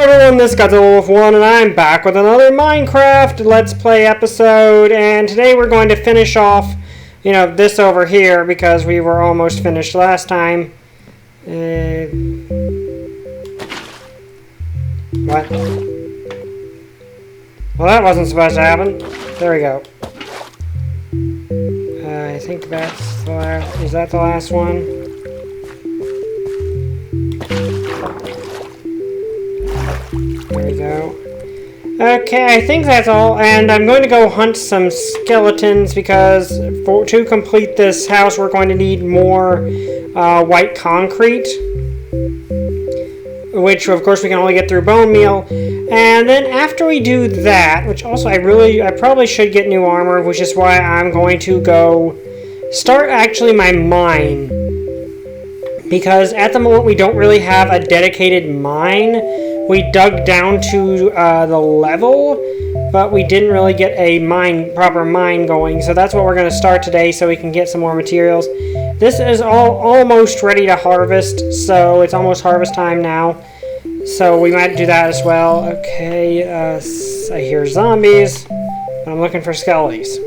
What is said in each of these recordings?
Everyone, this is Godzillawolf 1, and I'm back with another Minecraft Let's Play episode, and today we're going to finish off, this over here, because we were almost finished last time. What? Well, that wasn't supposed to happen. There we go. I think that's the last... Is that the last one? There we go. Okay, I think that's all, and I'm going to go hunt some skeletons because to complete this house we're going to need more white concrete, which of course we can only get through bone meal. And then after we do that, which also I probably should get new armor, which is why I'm going to go start actually my mine, because at the moment we don't really have a dedicated mine. We dug down to the level, but we didn't really get a proper mine going. So that's what we're going to start today so we can get some more materials. This is almost ready to harvest, so it's almost harvest time now. So we might do that as well. Okay, I hear zombies, but I'm looking for skellies.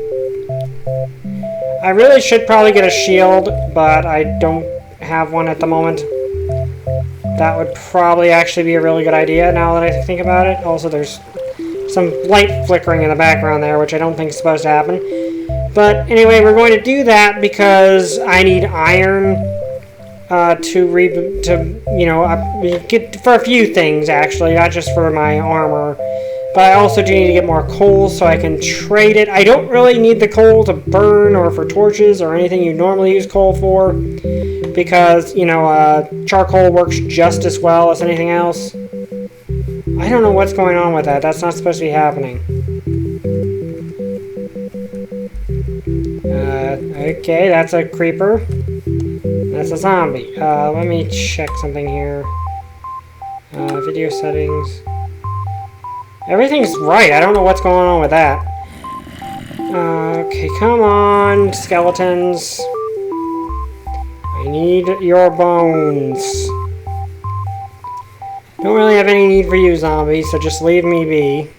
I really should probably get a shield, but I don't have one at the moment. That would probably actually be a really good idea now that I think about it. Also, there's some light flickering in the background there, which I don't think is supposed to happen. But anyway, we're going to do that because I need iron get for a few things, actually, not just for my armor. But I also do need to get more coal so I can trade it. I don't really need the coal to burn or for torches or anything you normally use coal for, because, charcoal works just as well as anything else. I don't know what's going on with that. That's not supposed to be happening. Okay, that's a creeper. That's a zombie. Let me check something here. Video settings. Everything's right. I don't know what's going on with that. Okay, come on, skeletons. I need your bones. Don't really have any need for you, zombies, so just leave me be.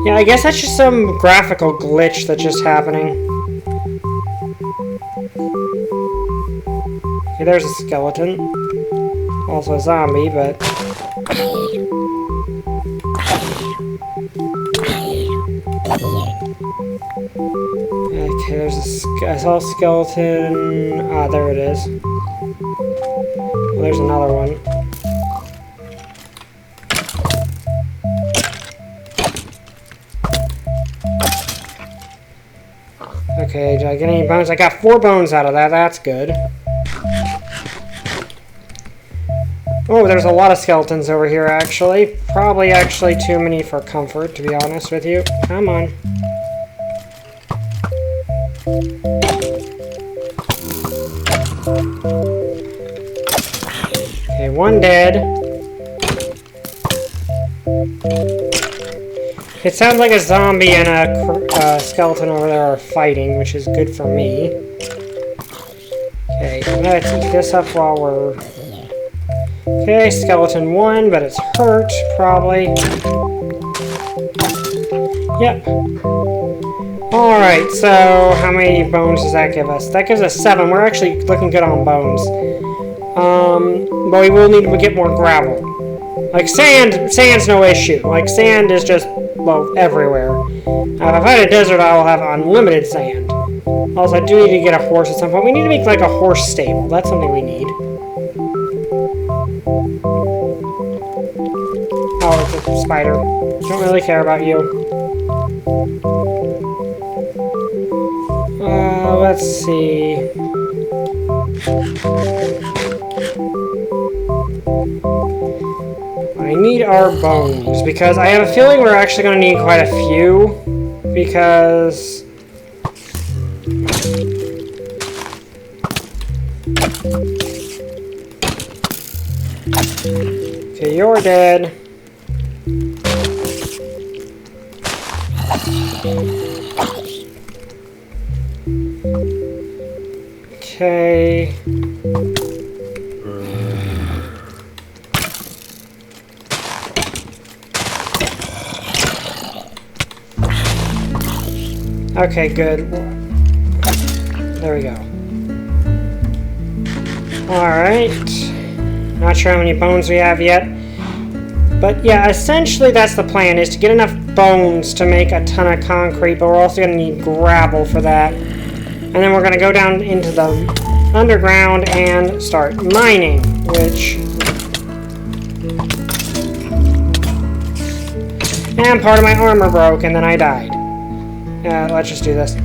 Yeah, I guess that's just some graphical glitch that's just happening. Okay, there's a skeleton. Also a zombie, but... Okay, I saw a skeleton. Ah, there it is. Well, there's another one. Okay, did I get any bones? I got 4 bones out of that. That's good. Oh, there's a lot of skeletons over here, actually. Probably actually too many for comfort, to be honest with you. Come on. Okay, one dead. It sounds like a zombie and a skeleton over there are fighting, which is good for me. Okay, I'm gonna take this up while we're... Okay, skeleton 1, but it's hurt, probably. Yep. Alright, so how many bones does that give us? That gives us 7. We're actually looking good on bones. But we will need to get more gravel. Like sand's no issue. Like sand is just, well, everywhere. If I find a desert, I will have unlimited sand. Also, I do need to get a horse at some point. We need to make like a horse stable. That's something we need. Oh, it's a spider. Don't really care about you. Let's see. I need our bones, because I have a feeling we're actually going to need quite a few, because... Okay, you're dead. Okay. Okay, good. There we go. Alright. Not sure how many bones we have yet. But yeah, essentially that's the plan, is to get enough bones to make a ton of concrete, but we're also going to need gravel for that. And then we're going to go down into the underground and start mining, which... And part of my armor broke, and then I died. Let's just do this.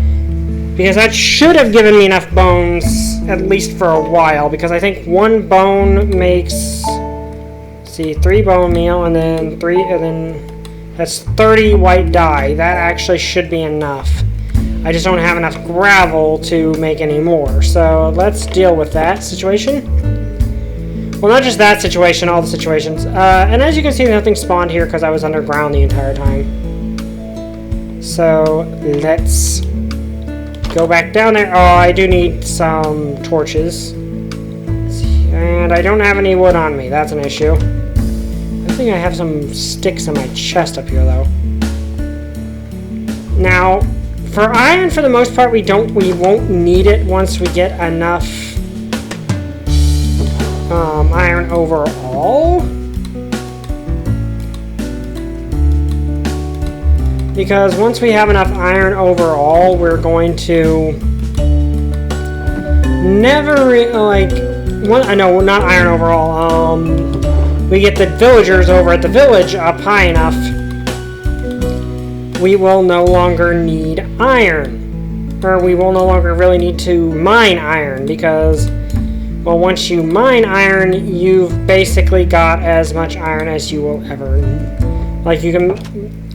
Because that should have given me enough bones, at least for a while, because I think one bone makes... Let's see, 3 bone meal, and then 3, and then... That's 30 white dye. That actually should be enough. I just don't have enough gravel to make any more. So let's deal with that situation. Well, not just that situation, all the situations. And as you can see, nothing spawned here because I was underground the entire time. So let's go back down there. Oh, I do need some torches. And I don't have any wood on me. That's an issue. I think I have some sticks in my chest up here, though. Now, for iron, for the most part, we won't need it once we get enough iron overall. Because once we have enough iron overall, we're going to no, not iron overall. We get the villagers over at the village up high enough. We will no longer need iron. Or we will no longer really need to mine iron because, well, once you mine iron, you've basically got as much iron as you will ever need. Like, you can...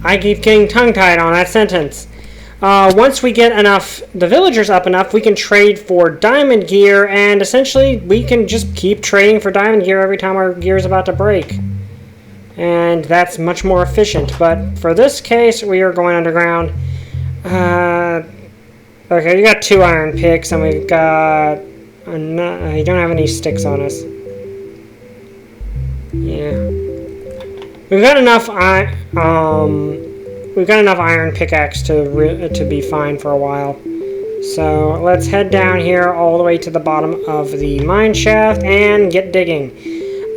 I keep getting tongue-tied on that sentence. Once we get enough, the villagers up enough, we can trade for diamond gear, and essentially we can just keep trading for diamond gear every time our gear is about to break. And that's much more efficient. But for this case, we are going underground. Okay, we got 2 iron picks, and we've got... I don't have any sticks on us. Yeah. We've got enough iron pickaxe to be fine for a while. So let's head down here all the way to the bottom of the mine shaft and get digging.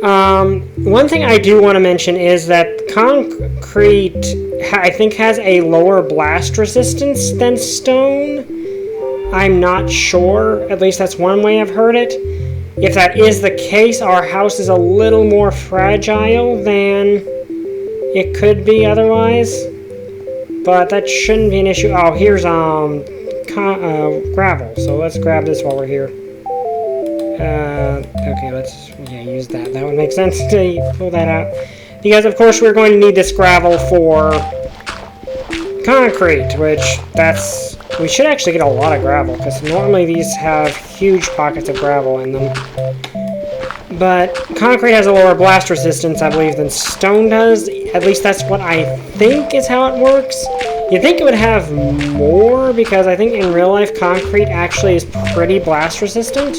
One thing I do want to mention is that concrete, I think, has a lower blast resistance than stone. I'm not sure. At least that's one way I've heard it. If that is the case, our house is a little more fragile than it could be otherwise. But that shouldn't be an issue. Oh, here's gravel. So let's grab this while we're here. Okay, let's use that. That would make sense to pull that out. Because, of course, we're going to need this gravel for concrete, which that's... We should actually get a lot of gravel, because normally these have huge pockets of gravel in them. But concrete has a lower blast resistance, I believe, than stone does. At least that's what I think is how it works. You'd think it would have more, because I think in real life concrete actually is pretty blast resistant.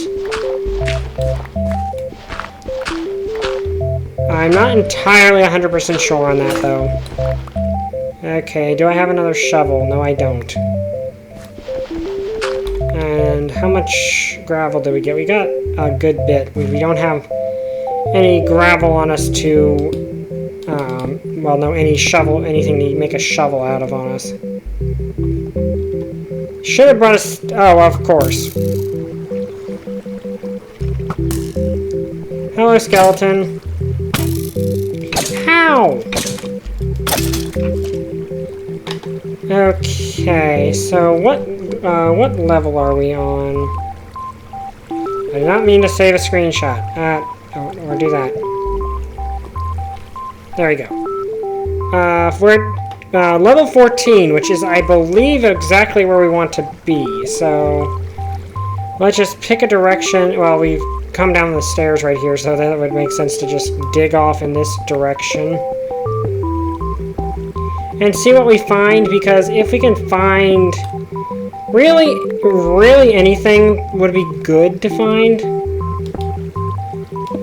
I'm not entirely 100% sure on that, though. Okay, do I have another shovel? No, I don't. And how much gravel did we get? We got a good bit. We don't have any gravel on us to, well, no, anything to make a shovel out of on us. Should have brought us, oh, of course. Hello, skeleton. Ow! Okay, so what level are we on? I did not mean to save a screenshot. Or do that. There we go. We're at level 14, which is, I believe, exactly where we want to be. So let's just pick a direction. Well, we've come down the stairs right here, so that would make sense to just dig off in this direction. And see what we find, because if we can find... Really anything would be good to find.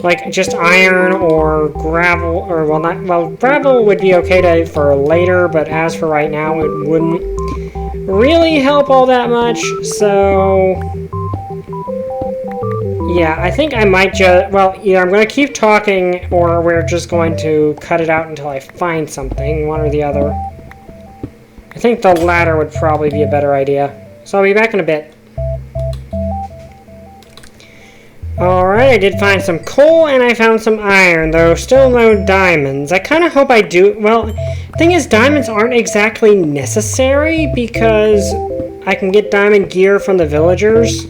Like, just iron or gravel, or, well, gravel would be okay for later, but as for right now, it wouldn't. really help all that much, so... yeah, I think I might just... well, either I'm going to keep talking, or we're just going to cut it out until I find something, one or the other. I think the latter would probably be a better idea. So I'll be back in a bit. Alright, I did find some coal, and I found some iron, though still no diamonds. I kind of hope I do... well, the thing is, diamonds aren't exactly necessary, because I can get diamond gear from the villagers.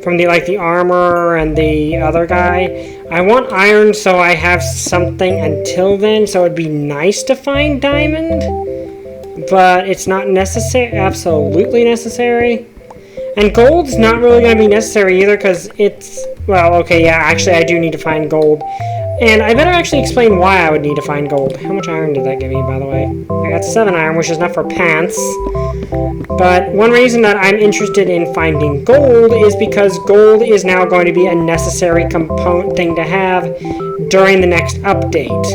From the, like, the armor and the other guy. I want iron so I have something until then, so it'd be nice to find diamond. But it's not necessary, absolutely necessary. And gold's not really going to be necessary either, because it's... well, okay, yeah, actually I do need to find gold. And I better actually explain why I would need to find gold. How much iron did that give me, by the way? I got 7 iron, which is enough for pants. But one reason that I'm interested in finding gold is because gold is now going to be a necessary component thing to have during the next update.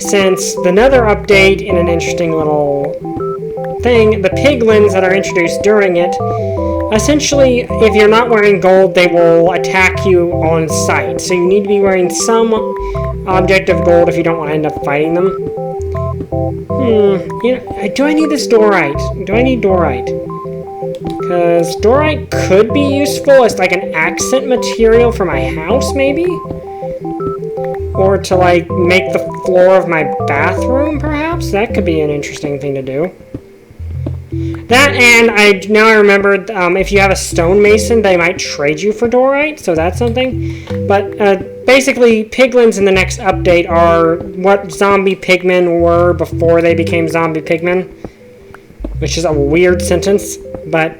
Since the Nether update, in an interesting little thing, the piglins that are introduced during it, essentially, if you're not wearing gold, they will attack you on sight. So you need to be wearing some object of gold if you don't want to end up fighting them. You know, do I need this dorite? Do I need dorite? Because dorite could be useful as like an accent material for my house, maybe? Or to like make the floor of my bathroom, perhaps? That could be an interesting thing to do. That, and I remembered, if you have a stonemason, they might trade you for dorite, so that's something. But basically, piglins in the next update are what zombie pigmen were before they became zombie pigmen, which is a weird sentence, but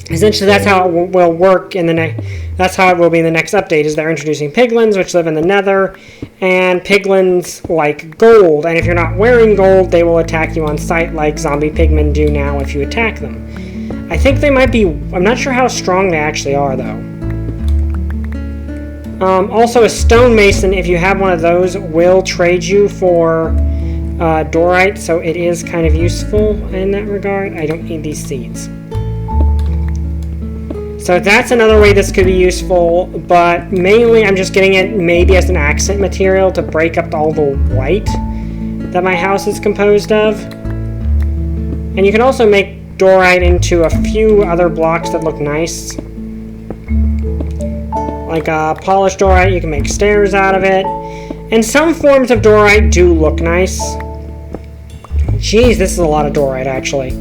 essentially that's how it will work in the next. That's how it will be in the next update. Is they're introducing piglins, which live in the Nether, and piglins like gold. And if you're not wearing gold, they will attack you on sight, like zombie pigmen do now if you attack them. I think they might be. I'm not sure how strong they actually are, though. Also, a stonemason, if you have one of those, will trade you for dorite, so it is kind of useful in that regard. I don't need these seeds. So that's another way this could be useful, but mainly I'm just getting it maybe as an accent material to break up all the white that my house is composed of. And you can also make dorite into a few other blocks that look nice. Like polished dorite, you can make stairs out of it. And some forms of dorite do look nice. Jeez, this is a lot of dorite, actually.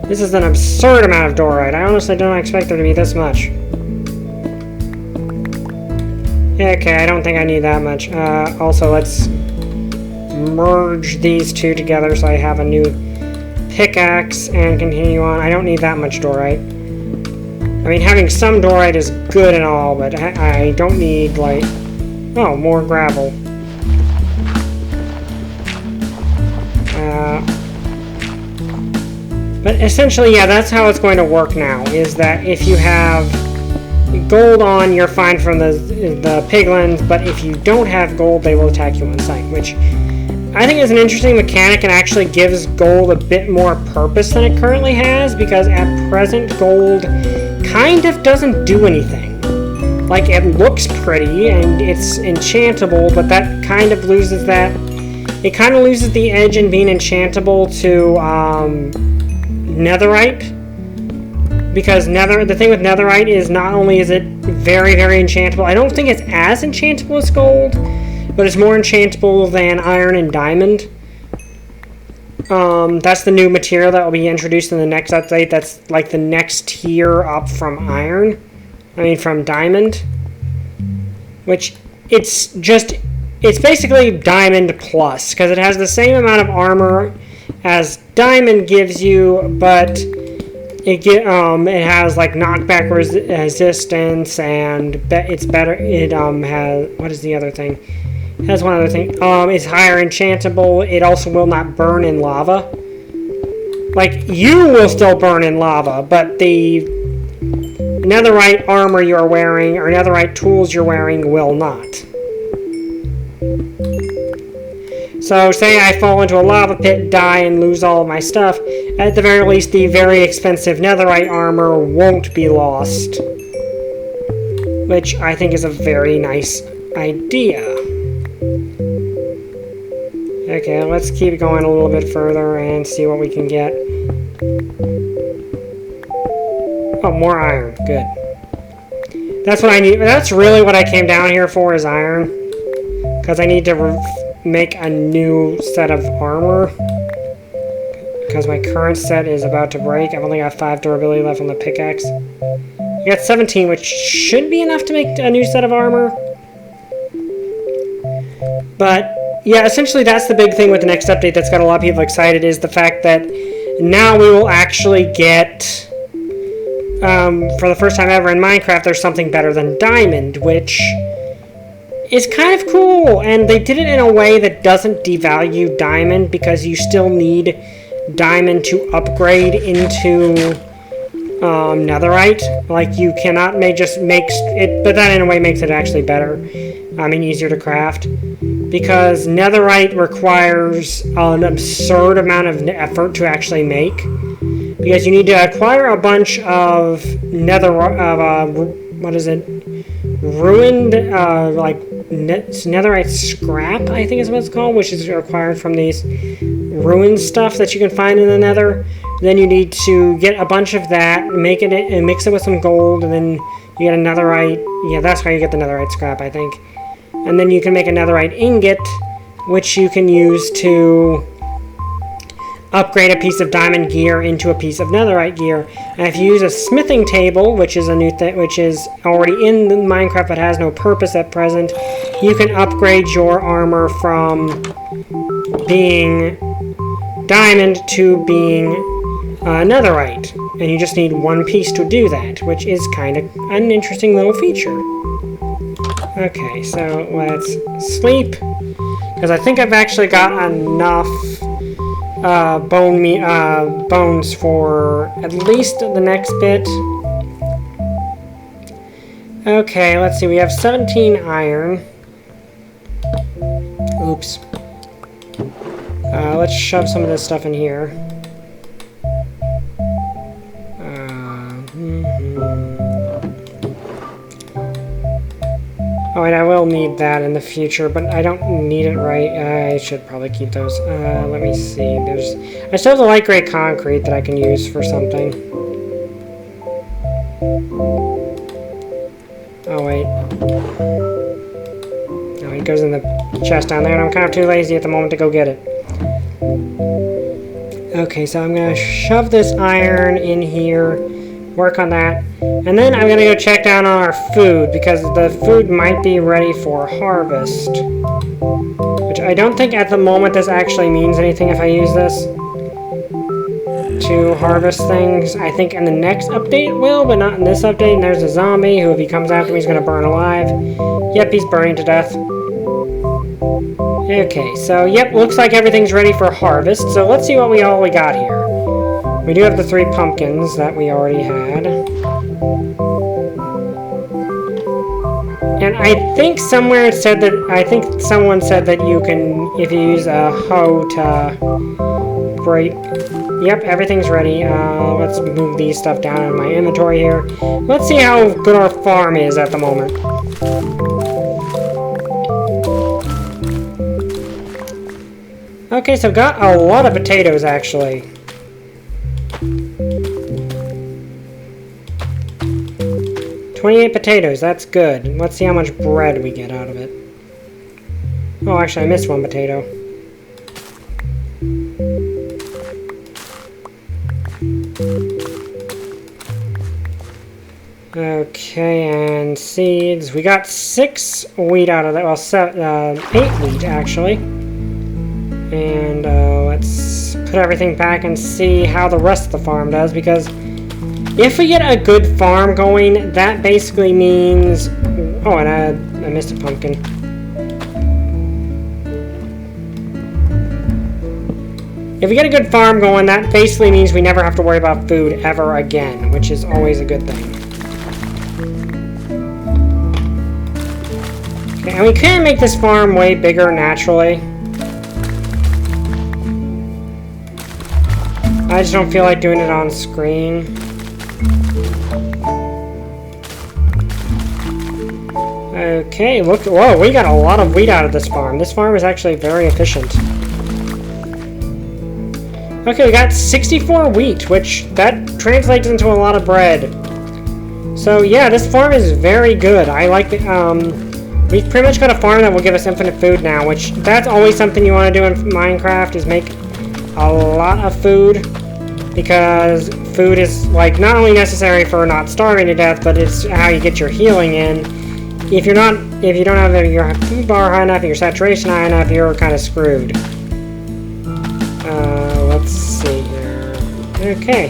This is an absurd amount of dorite. I honestly don't expect there to be this much. Okay, I don't think I need that much. Also, let's merge these two together so I have a new pickaxe and continue on. I don't need that much dorite. I mean, having some dorite is good and all, but I don't need, like... oh, more gravel. But essentially, yeah, that's how it's going to work now, is that if you have gold on, you're fine from the piglins, but if you don't have gold, they will attack you on sight, which I think is an interesting mechanic and actually gives gold a bit more purpose than it currently has, because at present, gold kind of doesn't do anything. Like, it looks pretty, and it's enchantable, but that kind of loses that... it kind of loses the edge in being enchantable to, netherite, because the thing with netherite is not only is it very, very enchantable, I don't think it's as enchantable as gold, but it's more enchantable than iron and diamond. That's the new material that will be introduced in the next update. That's like the next tier up from from diamond, which it's basically diamond plus, because it has the same amount of armor as diamond gives you, but it has like knockback resistance, and it's better. It has, what is the other thing? It has one other thing. It's higher enchantable. It also will not burn in lava. Like, you will still burn in lava, but the netherite armor you're wearing or netherite tools you're wearing will not. So say I fall into a lava pit, die, and lose all of my stuff, at the very least the very expensive netherite armor won't be lost. Which I think is a very nice idea. Okay, let's keep going a little bit further and see what we can get. Oh, more iron. Good. That's what I need. That's really what I came down here for, is iron. Because I need to make a new set of armor. Because my current set is about to break. I've only got 5 durability left on the pickaxe. I got 17, which should be enough to make a new set of armor. But, yeah, essentially that's the big thing with the next update that's got a lot of people excited, is the fact that now we will actually get... for the first time ever in Minecraft, there's something better than diamond, which is kind of cool. And they did it in a way that doesn't devalue diamond, because you still need diamond to upgrade into netherite. Like, you cannot just make it, but that in a way makes it actually better. I mean, easier to craft. Because netherite requires an absurd amount of effort to actually make. Because you need to acquire a bunch of ruined, netherite scrap, I think is what it's called, which is required from these ruined stuff that you can find in the nether. Then you need to get a bunch of that, make it and mix it with some gold, and then you get a netherite. Yeah, that's how you get the netherite scrap, I think. And then you can make a netherite ingot, which you can use to upgrade a piece of diamond gear into a piece of netherite gear. And if you use a smithing table, which is a new thing, which is already in the Minecraft but has no purpose at present, you can upgrade your armor from being diamond to being netherite. And you just need one piece to do that, which is kind of an interesting little feature. Okay, so let's sleep, because I think I've actually got enough bones for at least the next bit. Okay, let's see. We have 17 iron. Oops. Let's shove some of this stuff in here. Oh, and I will need that in the future, but I don't need it right. I should probably keep those. Let me see. I still have the light gray concrete that I can use for something. Oh, wait. Oh, it goes in the chest down there, and I'm kind of too lazy at the moment to go get it. Okay, so I'm going to shove this iron in here, work on that, and then I'm going to go check down on our food, because the food might be ready for harvest. Which I don't think at the moment this actually means anything if I use this to harvest things. I think in the next update it will, but not in this update. And there's a zombie who, if he comes after me, he's going to burn alive. Yep, he's burning to death. Okay, so yep, looks like everything's ready for harvest. So let's see what we got here. We do have the 3 pumpkins that we already had. And I think somewhere it said that, I think someone said that you can, if you use a hoe to break. Yep, everything's ready. Let's move these stuff down in my inventory here. Let's see how good our farm is at the moment. Okay, so got a lot of potatoes actually. $28 potatoes, that's good. Let's see how much bread we get out of it. Oh, actually, I missed 1 potato. Okay, and seeds. We got 6 wheat out of that. Well, 8 wheat, actually. And let's put everything back and see how the rest of the farm does, because if we get a good farm going, that basically means... Oh, and I missed a pumpkin. If we get a good farm going, that basically means we never have to worry about food ever again, which is always a good thing. Okay, and we can make this farm way bigger naturally. I just don't feel like doing it on screen. Okay, look. Whoa, we got a lot of wheat out of this farm. This farm is actually very efficient. Okay, we got 64 wheat, which that translates into a lot of bread. So yeah, this farm is very good. I like it. We've pretty much got a farm that will give us infinite food now, which that's always something you want to do in Minecraft, is make a lot of food, because food is like not only necessary for not starving to death, but it's how you get your healing in. If you don't have your food bar high enough and your saturation high enough, you're kind of screwed. Let's see here. Okay,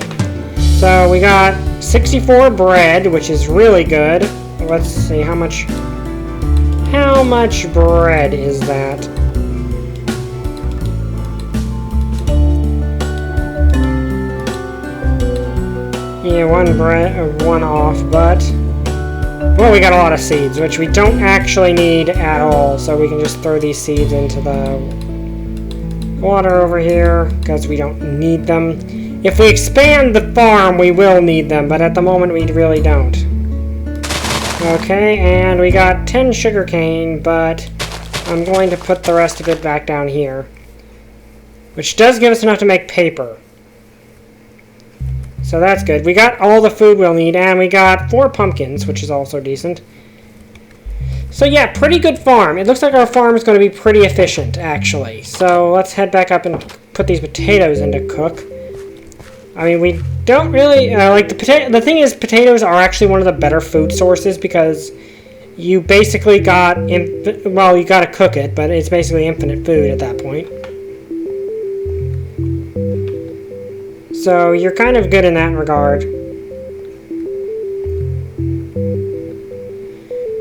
so we got 64 bread, which is really good. Let's see how much bread is that? Yeah, one off, but well, we got a lot of seeds, which we don't actually need at all, so we can just throw these seeds into the water over here, because we don't need them. If we expand the farm, we will need them, but at the moment we really don't. Okay, and we got 10 sugarcane, but I'm going to put the rest of it back down here, which does give us enough to make paper. So that's good. We got all the food we'll need, and we got 4 pumpkins, which is also decent. So yeah, pretty good farm. It looks like our farm is going to be pretty efficient, actually. So let's head back up and put these potatoes in to cook. I mean, we don't really like the potato. The thing is, potatoes are actually one of the better food sources, because you basically got well, you got to cook it, but it's basically infinite food at that point. So you're kind of good in that regard.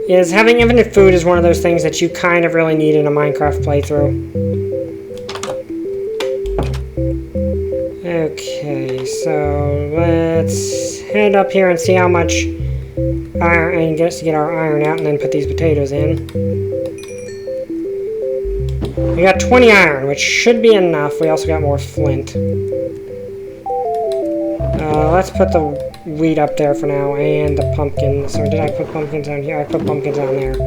Is having infinite food is one of those things that you kind of really need in a Minecraft playthrough. Okay, so let's head up here and see how much iron, and get our iron out, and then put these potatoes in. We got 20 iron, which should be enough. We also got more flint. Let's put the wheat up there for now, and the pumpkins. Or did I put pumpkins down here? I put pumpkins down there.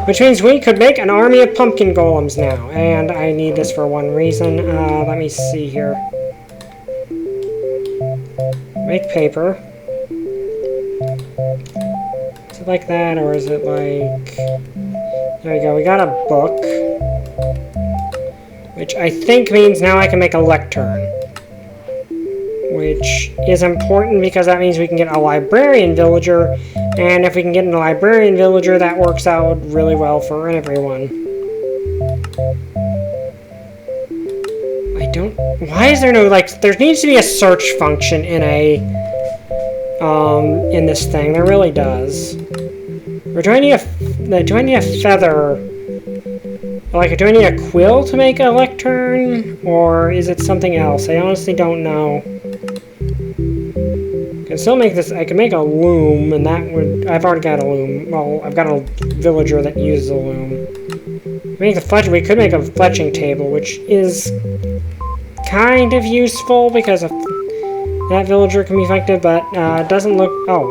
Which means we could make an army of pumpkin golems now. And I need this for one reason. Let me see here. Make paper. Is it like that, or is it like... There we go. We got a book. Which I think means now I can make a lectern. Which is important, because that means we can get a librarian villager, and if we can get a librarian villager, that works out really well for everyone. Why is there no, like, there needs to be a search function in in this thing. There really does. Or do I need a feather? Like, do I need a quill to make a lectern? Or is it something else? I honestly don't know. I can still make this. I can make a loom, and that would... I've already got a loom. Well, I've got a villager that uses a loom. We could make a fletching table, which is kind of useful, because of that villager can be effective, but it doesn't look... Oh,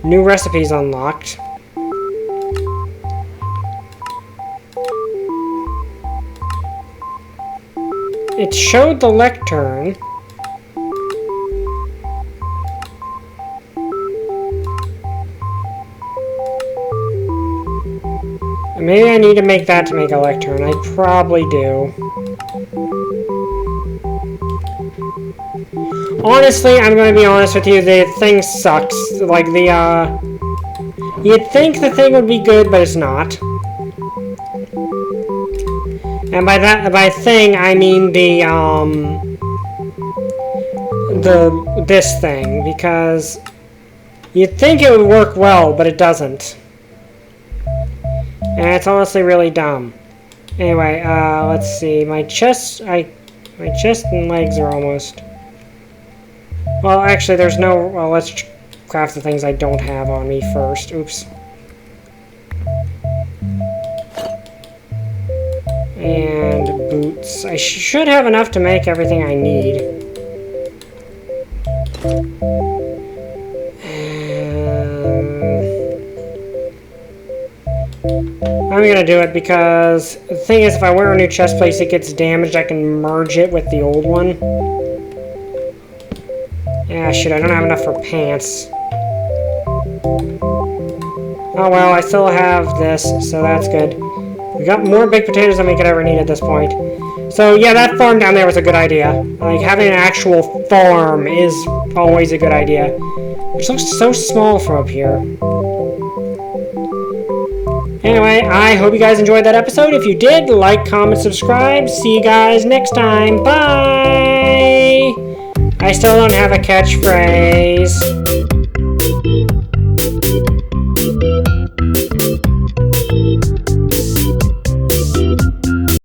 new recipes unlocked. It showed the lectern. Maybe I need to make that to make a lectern. I probably do. Honestly, I'm going to be honest with you, the thing sucks. Like, you'd think the thing would be good, but it's not. And by thing, I mean this thing, because you'd think it would work well, but it doesn't. And it's honestly really dumb. Anyway, let's see. My chest and legs are almost... Well, actually, there's no... Well, let's craft the things I don't have on me first. Oops. And boots. I should have enough to make everything I need. I'm gonna do it because the thing is, if I wear a new chest plate, it gets damaged, I can merge it with the old one. Yeah, shit, I don't have enough for pants. Oh well, I still have this, so that's good. We got more baked potatoes than we could ever need at this point. So yeah, that farm down there was a good idea. Like, having an actual farm is always a good idea. Which looks so small from up here. Anyway, I hope you guys enjoyed that episode. If you did, like, comment, subscribe. See you guys next time. Bye! I still don't have a catchphrase.